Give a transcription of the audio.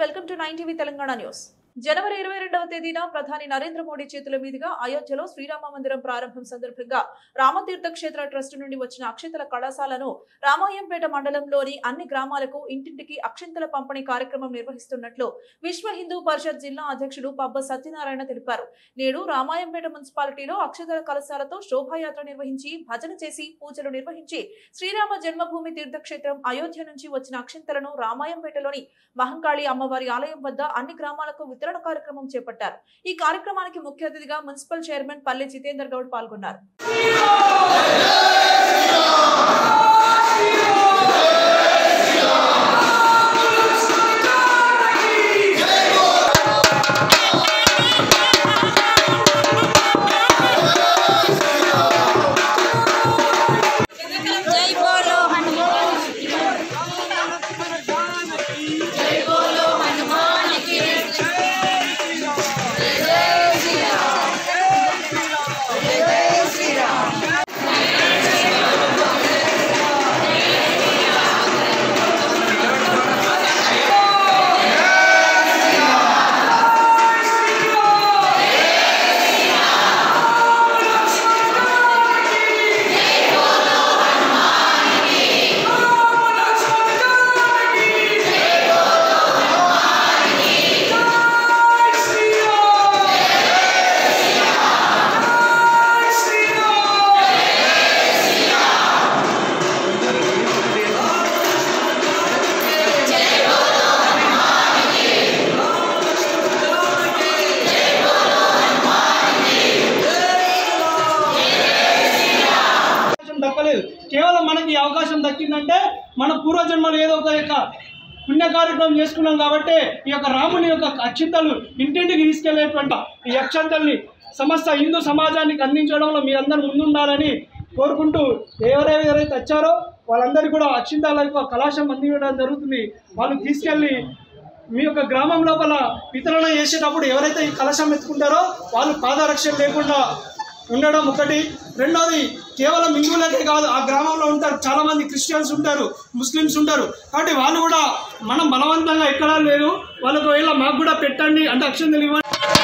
Welcome to 9TV Telangana news. జనవరి 22వ తేదీన ప్రధాని నరేంద్ర మోడీ చేతుల మీదుగా అయోధ్యలో శ్రీరామ మందిరం ప్రారంభం సందర్భంగా రామతీర్థ క్షేత్ర ట్రస్ట్ నుండి వచ్చిన అక్షింతల కళాశాలను రామాయంపేట మండలంలోని అన్ని గ్రామాలకు ఇంటింటికి అక్షింతల పంపిణీ కార్యక్రమం నిర్వహిస్తున్నట్లు విశ్వ హిందూ పరిషత్ జిల్లా అధ్యక్షుడు పబ్బ సత్యనారాయణ తెలిపారు. నేడు రామాయంపేట మున్సిపాలిటీలో అక్షింతల కళాశాలతో శోభాయాత్ర నిర్వహించి భజన చేసి పూజలు నిర్వహించి శ్రీరామ జన్మభూమి తీర్థక్షేత్రం అయోధ్య నుంచి వచ్చిన అక్షింతలను రామాయంపేటలోని మహంకాళి అమ్మవారి ఆలయం వద్ద అన్ని గ్రామాలకు వితరణ కార్యక్రమం చేపట్టారు. ఈ కార్యక్రమానికి ముఖ్య అతిథిగా మున్సిపల్ చైర్మన్ పల్లె జితేందర్ గౌడ్ పాల్గొన్నారు. కేవలం మనకి అవకాశం దక్కిందంటే మన పూర్వజన్మలు ఏదో ఒక యొక్క పుణ్య కార్యక్రమం చేసుకున్నాం కాబట్టి ఈ యొక్క రాముని యొక్క అక్షింతలు ఇంటింటికి తీసుకెళ్లేటువంటి ఈ అక్షంతల్ని సమస్త హిందూ సమాజానికి అందించడంలో మీ అందరూ ముందుండాలని కోరుకుంటూ ఎవరైతే వచ్చారో వాళ్ళందరికీ కూడా అక్షింతల యొక్క కళాశాల అందించడం జరుగుతుంది. వాళ్ళు తీసుకెళ్ళి మీ యొక్క గ్రామం లోపల వితరణ చేసేటప్పుడు ఎవరైతే ఈ కలశం ఎత్తుకుంటారో వాళ్ళు పాదరక్షణ లేకుండా ఉండడం ఒకటి. రెండోది కేవలం హిందువులకే కాదు, ఆ గ్రామంలో ఉంటారు చాలామంది క్రిస్టియన్స్ ఉంటారు, ముస్లిమ్స్ ఉంటారు. కాబట్టి వాళ్ళు కూడా మనం బలవంతంగా ఎక్కడా లేదు, వాళ్ళకు మాకు కూడా పెట్టండి అంటే అక్షంతలు ఇవ్వండి.